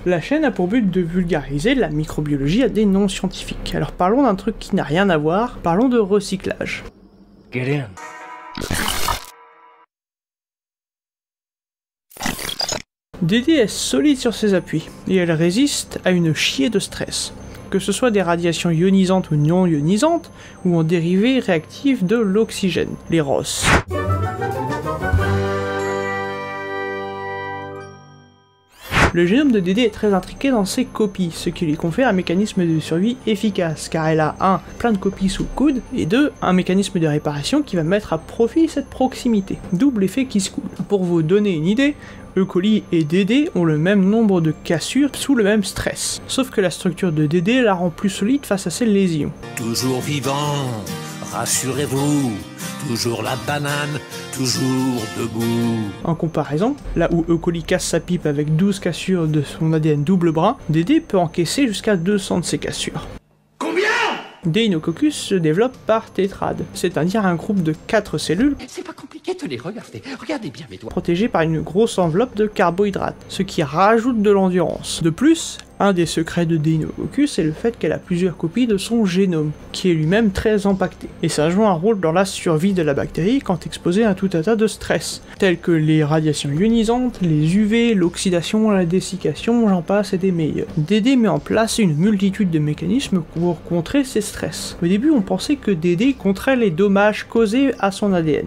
La chaîne a pour but de vulgariser la microbiologie à des non-scientifiques. Alors parlons d'un truc qui n'a rien à voir, parlons de recyclage. Get in. DD est solide sur ses appuis, et elle résiste à une chier de stress. Que ce soit des radiations ionisantes ou non ionisantes, ou en dérivés réactifs de l'oxygène, les ROS. Le génome de DD est très intriqué dans ses copies, ce qui lui confère un mécanisme de survie efficace, car elle a 1. Plein de copies sous le coude, et 2. Un mécanisme de réparation qui va mettre à profit cette proximité. Double effet qui se coule. Pour vous donner une idée, E. coli et DD ont le même nombre de cassures sous le même stress. Sauf que la structure de DD la rend plus solide face à ces lésions. Toujours vivant, rassurez-vous, toujours la banane, toujours debout. En comparaison, là où E. coli casse sa pipe avec 12 cassures de son ADN double brin, DD peut encaisser jusqu'à 200 de ces cassures. Deinococcus se développe par tétrade, c'est-à-dire un groupe de 4 cellules C'est pas compliqué de les regarder. Regardez bien mes doigts. protégées par une grosse enveloppe de carbohydrates, ce qui rajoute de l'endurance. De plus, un des secrets de Deinococcus est le fait qu'elle a plusieurs copies de son génome, qui est lui-même très impacté. Et ça joue un rôle dans la survie de la bactérie quand exposée à tout un tas de stress, tels que les radiations ionisantes, les UV, l'oxydation, la dessiccation, j'en passe et des meilleurs. DD met en place une multitude de mécanismes pour contrer ces stress. Au début, on pensait que DD contrait les dommages causés à son ADN.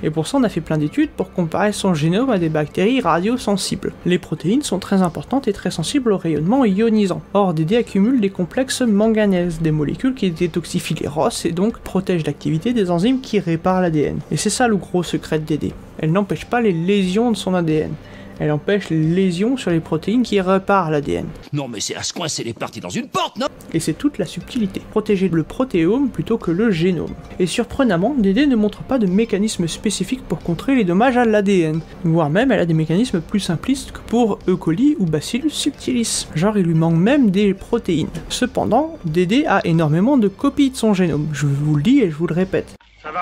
Et pour ça, on a fait plein d'études pour comparer son génome à des bactéries radiosensibles. Les protéines sont très importantes et très sensibles au rayonnement ionisant. Or, DD accumule des complexes manganèse, des molécules qui détoxifient les ROS et donc protègent l'activité des enzymes qui réparent l'ADN. Et c'est ça le gros secret de DD. Elle n'empêche pas les lésions de son ADN. Elle empêche les lésions sur les protéines qui réparent l'ADN. Non mais c'est à se coincer les parties dans une porte, non? Et c'est toute la subtilité. Protéger le protéome plutôt que le génome. Et surprenamment, DD ne montre pas de mécanisme spécifique pour contrer les dommages à l'ADN. Voire même, elle a des mécanismes plus simplistes que pour E. coli ou Bacillus subtilis. Genre, il lui manque même des protéines. Cependant, DD a énormément de copies de son génome. Je vous le dis et je vous le répète.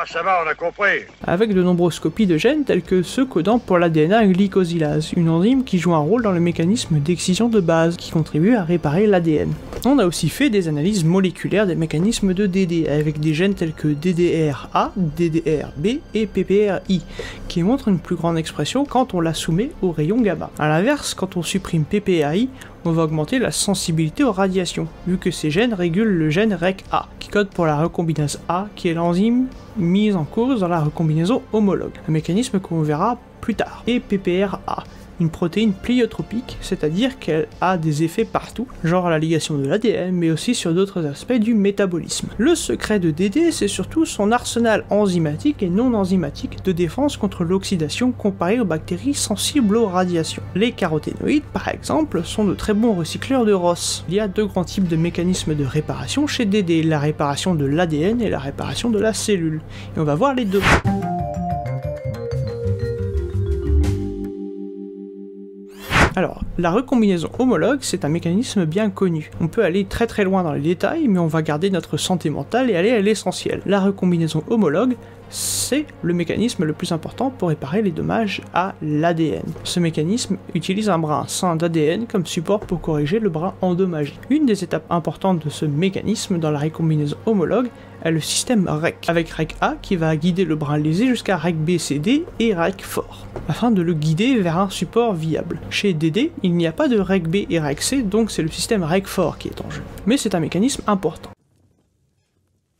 Ça va, on a compris. Avec de nombreuses copies de gènes tels que ceux codant pour la DNA glycosylase, une enzyme qui joue un rôle dans le mécanisme d'excision de base qui contribue à réparer l'ADN. On a aussi fait des analyses moléculaires des mécanismes de DD avec des gènes tels que DDR-A, DDR-B et PPR-I qui montrent une plus grande expression quand on la soumet aux rayons gamma. A l'inverse, quand on supprime PPR-I, on va augmenter la sensibilité aux radiations, vu que ces gènes régulent le gène REC-A, qui code pour la recombinase A, qui est l'enzyme mise en cause dans la recombinaison homologue, un mécanisme qu'on verra plus tard. Et PPR-A, une protéine pléiotropique, c'est-à-dire qu'elle a des effets partout, genre la ligation de l'ADN, mais aussi sur d'autres aspects du métabolisme. Le secret de DD, c'est surtout son arsenal enzymatique et non enzymatique de défense contre l'oxydation comparé aux bactéries sensibles aux radiations. Les caroténoïdes, par exemple, sont de très bons recycleurs de ROS. Il y a deux grands types de mécanismes de réparation chez DD, la réparation de l'ADN et la réparation de la cellule. Et on va voir les deux. Alors, la recombinaison homologue, c'est un mécanisme bien connu. On peut aller très très loin dans les détails, mais on va garder notre santé mentale et aller à l'essentiel. La recombinaison homologue, c'est le mécanisme le plus important pour réparer les dommages à l'ADN. Ce mécanisme utilise un brin sain d'ADN comme support pour corriger le brin endommagé. Une des étapes importantes de ce mécanisme dans la recombinaison homologue est le système REC, avec REC-A qui va guider le brin lésé jusqu'à REC-B-CD et REC-fort, afin de le guider vers un support viable. Chez DD, il n'y a pas de REC-B et REC-C, donc c'est le système REC-fort qui est en jeu. Mais c'est un mécanisme important.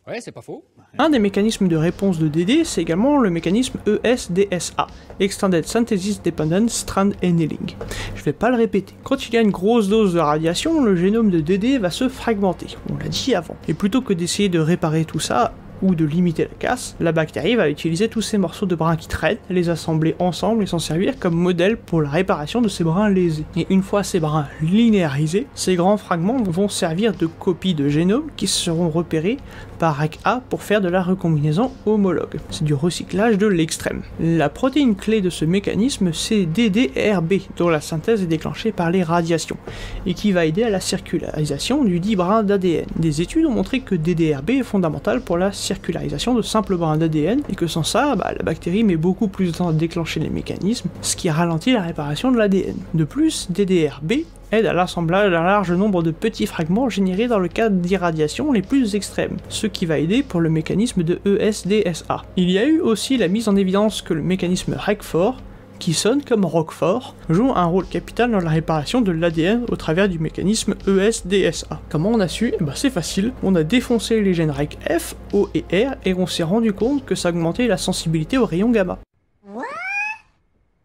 Ouais, c'est pas faux. Un des mécanismes de réponse de DD, c'est également le mécanisme ESDSA, Extended Synthesis Dependent Strand Annealing. Je vais pas le répéter. Quand il y a une grosse dose de radiation, le génome de DD va se fragmenter, on l'a dit avant. Et plutôt que d'essayer de réparer tout ça, ou de limiter la casse, la bactérie va utiliser tous ces morceaux de brins qui traînent, les assembler ensemble et s'en servir comme modèle pour la réparation de ces brins lésés. Et une fois ces brins linéarisés, ces grands fragments vont servir de copies de génome qui seront repérés par REC-A pour faire de la recombinaison homologue. C'est du recyclage de l'extrême. La protéine clé de ce mécanisme, c'est DDRB, dont la synthèse est déclenchée par les radiations, et qui va aider à la circularisation du dit brin d'ADN. Des études ont montré que DDRB est fondamental pour la circularisation de simples brins d'ADN, et que sans ça, la bactérie met beaucoup plus de temps à déclencher les mécanismes, ce qui ralentit la réparation de l'ADN. De plus, DDRB aide à l'assemblage d'un large nombre de petits fragments générés dans le cadre d'irradiations les plus extrêmes, ce qui va aider pour le mécanisme de ESDSA. Il y a eu aussi la mise en évidence que le mécanisme REC4, qui sonne comme Roquefort, joue un rôle capital dans la réparation de l'ADN au travers du mécanisme ESDSA. Comment on a su? C'est facile, on a défoncé les gènes REC-F, O et R et on s'est rendu compte que ça augmentait la sensibilité aux rayons gamma.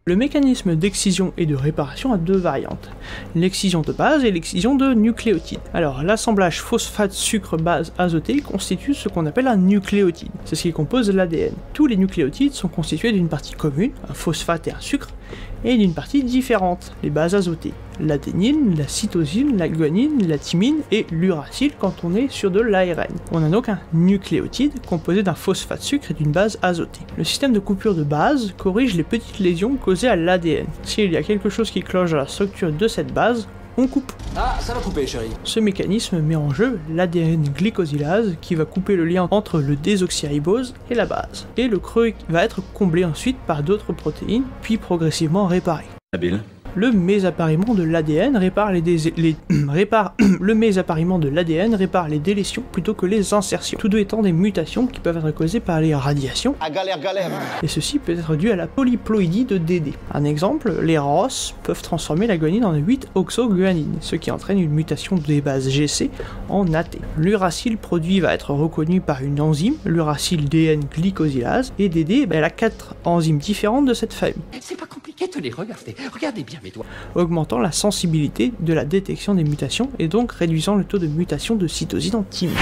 Le mécanisme d'excision et de réparation a deux variantes, l'excision de base et l'excision de nucléotides. Alors l'assemblage phosphate-sucre-base azoté constitue ce qu'on appelle un nucléotide, c'est ce qui compose l'ADN. Tous les nucléotides sont constitués d'une partie commune, un phosphate et un sucre, et d'une partie différente, les bases azotées. L'adénine, la cytosine, la guanine, la thymine et l'uracile quand on est sur de l'ARN. On a donc un nucléotide composé d'un phosphate sucre et d'une base azotée. Le système de coupure de base corrige les petites lésions causées à l'ADN. S'il y a quelque chose qui cloche dans la structure de cette base, on coupe. Ah, ça va couper, chérie. Ce mécanisme met en jeu l'ADN glycosylase qui va couper le lien entre le désoxyribose et la base. Et le creux va être comblé ensuite par d'autres protéines, puis progressivement réparé. Habile. Le mésappareillement de l'ADN répare les délétions plutôt que les insertions, tous deux étant des mutations qui peuvent être causées par les radiations, et ceci peut être dû à la polyploïdie de DD. Un exemple, les ROS peuvent transformer la guanine en 8-oxoguanine, ce qui entraîne une mutation des bases GC en AT. L'uracile produit va être reconnu par une enzyme, l'uracile DN glycosylase, et DD elle a 4 enzymes différentes de cette famille. C'est pas compliqué, tenez, regardez bien mes doigts. Augmentant la sensibilité de la détection des mutations et donc réduisant le taux de mutation de cytosine en thymine.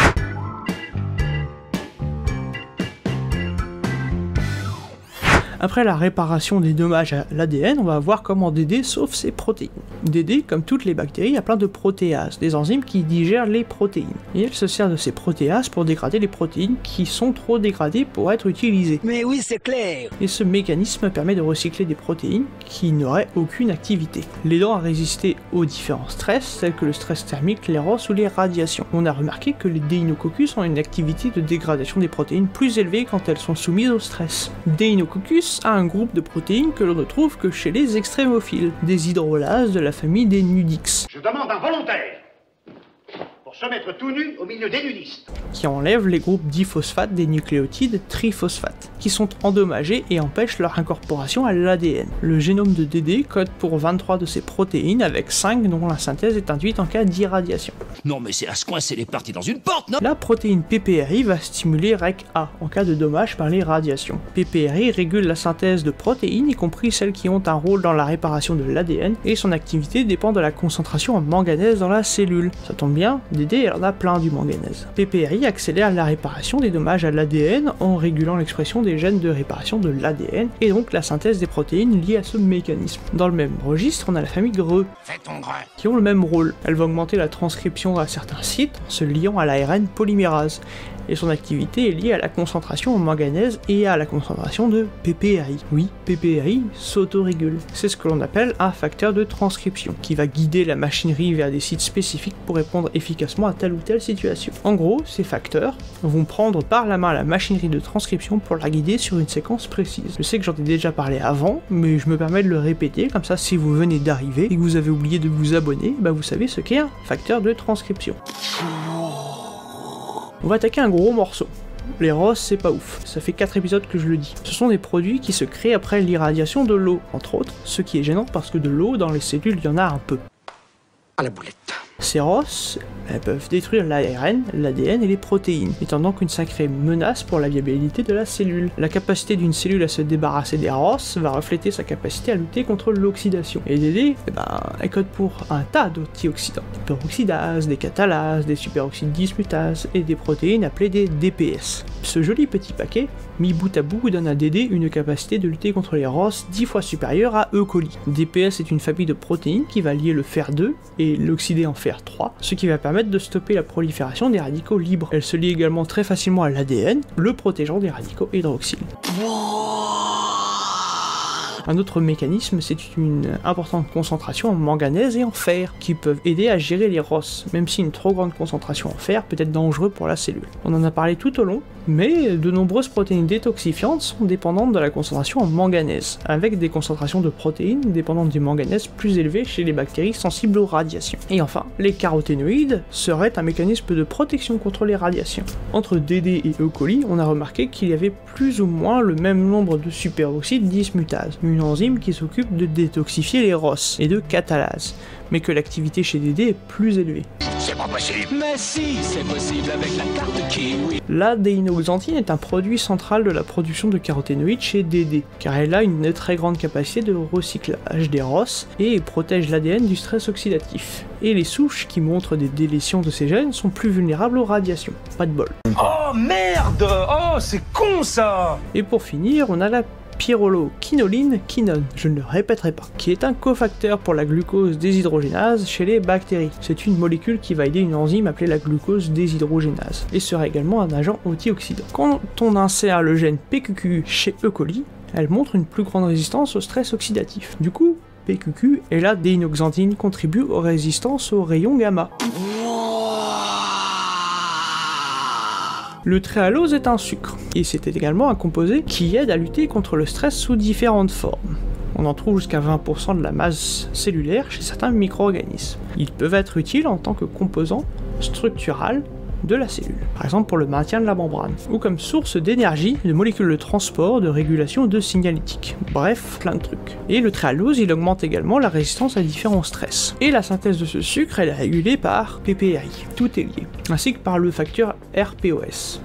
Après la réparation des dommages à l'ADN, on va voir comment DD sauve ses protéines. DD, comme toutes les bactéries, a plein de protéases, des enzymes qui digèrent les protéines. Et elle se sert de ces protéases pour dégrader les protéines qui sont trop dégradées pour être utilisées. Mais oui, c'est clair. Et ce mécanisme permet de recycler des protéines qui n'auraient aucune activité, l'aidant à résister aux différents stress, tels que le stress thermique, les ROS ou les radiations. On a remarqué que les Deinococcus ont une activité de dégradation des protéines plus élevée quand elles sont soumises au stress. Deinococcus a un groupe de protéines que l'on ne trouve que chez les extrémophiles, des hydrolases de la famille des nudix. Je demande un volontaire pour se mettre tout nu au milieu des nudistes. Qui enlèvent les groupes diphosphates des nucléotides triphosphates, qui sont endommagés et empêchent leur incorporation à l'ADN. Le génome de DD code pour 23 de ces protéines, avec 5 dont la synthèse est induite en cas d'irradiation. Non mais c'est à se coincer les parties dans une porte, non? La protéine PPRI va stimuler REC-A en cas de dommage par les radiations. PPRI régule la synthèse de protéines, y compris celles qui ont un rôle dans la réparation de l'ADN, et son activité dépend de la concentration en manganèse dans la cellule. Ça tombe bien, DD elle en a plein du manganèse. PPRI accélère la réparation des dommages à l'ADN en régulant l'expression des gènes de réparation de l'ADN et donc la synthèse des protéines liées à ce mécanisme. Dans le même registre, on a la famille GRE, qui ont le même rôle. Elle va augmenter la transcription à certains sites en se liant à l'ARN polymérase, et son activité est liée à la concentration en manganèse et à la concentration de PPRI. Oui, PPRI s'autorégule. C'est ce que l'on appelle un facteur de transcription, qui va guider la machinerie vers des sites spécifiques pour répondre efficacement à telle ou telle situation. En gros, ces facteurs vont prendre par la main la machinerie de transcription pour la guider sur une séquence précise. Je sais que j'en ai déjà parlé avant, mais je me permets de le répéter, comme ça si vous venez d'arriver et que vous avez oublié de vous abonner, vous savez ce qu'est un facteur de transcription. On va attaquer un gros morceau. Les ROS, c'est pas ouf. Ça fait 4 épisodes que je le dis. Ce sont des produits qui se créent après l'irradiation de l'eau, entre autres, ce qui est gênant parce que de l'eau dans les cellules, il y en a un peu. À la boulette. Ces ROS, elles peuvent détruire l'ARN, l'ADN et les protéines, étant donc une sacrée menace pour la viabilité de la cellule. La capacité d'une cellule à se débarrasser des ROS va refléter sa capacité à lutter contre l'oxydation. Et DD, elle code pour un tas d'antioxydants. Des peroxydases, des catalases, des superoxydes dismutases et des protéines appelées des DPS. Ce joli petit paquet, mis bout à bout, donne à DD une capacité de lutter contre les ROS 10 fois supérieure à E. coli. DPS est une famille de protéines qui va lier le fer 2 et l'oxydé en fer 3, ce qui va permettre de stopper la prolifération des radicaux libres. Elle se lie également très facilement à l'ADN, le protégeant des radicaux hydroxyles. Un autre mécanisme, c'est une importante concentration en manganèse et en fer, qui peuvent aider à gérer les ROS, même si une trop grande concentration en fer peut être dangereux pour la cellule. On en a parlé tout au long, Mais de nombreuses protéines détoxifiantes sont dépendantes de la concentration en manganèse, avec des concentrations de protéines dépendantes du manganèse plus élevées chez les bactéries sensibles aux radiations. Et enfin, les caroténoïdes seraient un mécanisme de protection contre les radiations. Entre DD et E. coli, on a remarqué qu'il y avait plus ou moins le même nombre de superoxyde dismutase, une enzyme qui s'occupe de détoxifier les ROS et de catalase, mais que l'activité chez DD est plus élevée. C'est pas possible. Mais si, c'est possible avec la carte kiwi. La déinoxanthine est un produit central de la production de caroténoïdes chez DD, car elle a une très grande capacité de recyclage des ROS et protège l'ADN du stress oxydatif. Et les souches qui montrent des délétions de ces gènes sont plus vulnérables aux radiations. Pas de bol. Oh merde! Oh, c'est con ça! Et pour finir, on a la pyrroloquinoline quinone, je ne le répéterai pas, qui est un cofacteur pour la glucose déshydrogénase chez les bactéries. C'est une molécule qui va aider une enzyme appelée la glucose déshydrogénase, et sera également un agent antioxydant. Quand on insère le gène PQQ chez E. coli, elle montre une plus grande résistance au stress oxydatif. Du coup, PQQ et la déinoxanthine contribuent aux résistances aux rayons gamma. Le tréhalose est un sucre, et c'est également un composé qui aide à lutter contre le stress sous différentes formes. On en trouve jusqu'à 20% de la masse cellulaire chez certains micro-organismes. Ils peuvent être utiles en tant que composant structural de la cellule, par exemple pour le maintien de la membrane, ou comme source d'énergie, de molécules de transport, de régulation de signalétique. Bref, plein de trucs. Et le tréhalose, il augmente également la résistance à différents stress. Et la synthèse de ce sucre, elle est régulée par PPRI, tout est lié, ainsi que par le facteur RPOS.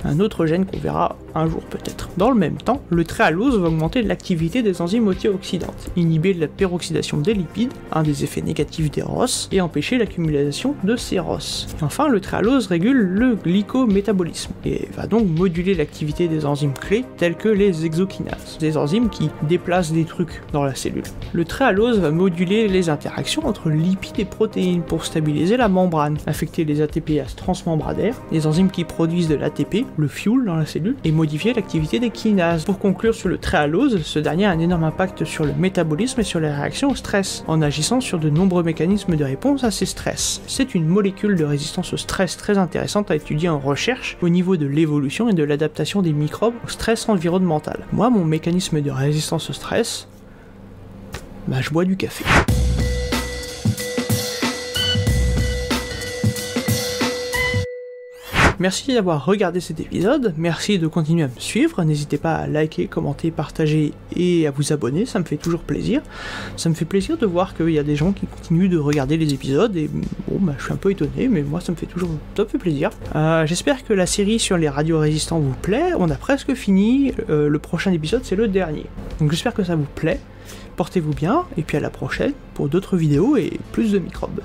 Un autre gène qu'on verra un jour peut-être. Dans le même temps, le tréhalose va augmenter l'activité des enzymes antioxydantes, inhiber la peroxydation des lipides, un des effets négatifs des ROS, et empêcher l'accumulation de ces ROS. Et enfin, le tréhalose régule le glycométabolisme, et va donc moduler l'activité des enzymes clés telles que les hexokinases, des enzymes qui déplacent des trucs dans la cellule. Le tréhalose va moduler les interactions entre lipides et protéines pour stabiliser la membrane, affecter les ATPase transmembranaires, les enzymes qui produisent de l'ATP, le fuel dans la cellule, et modifier l'activité des kinases. Pour conclure sur le tréhalose, ce dernier a un énorme impact sur le métabolisme et sur les réactions au stress, en agissant sur de nombreux mécanismes de réponse à ces stress. C'est une molécule de résistance au stress très intéressante à étudier en recherche au niveau de l'évolution et de l'adaptation des microbes au stress environnemental. Moi, mon mécanisme de résistance au stress, je bois du café. Merci d'avoir regardé cet épisode, merci de continuer à me suivre, n'hésitez pas à liker, commenter, partager et à vous abonner, ça me fait toujours plaisir. Ça me fait plaisir de voir qu'il y a des gens qui continuent de regarder les épisodes et je suis un peu étonné, mais moi ça me fait toujours plaisir. J'espère que la série sur les radiorésistants vous plaît, on a presque fini, le prochain épisode c'est le dernier. Donc j'espère que ça vous plaît, portez-vous bien et puis à la prochaine pour d'autres vidéos et plus de microbes.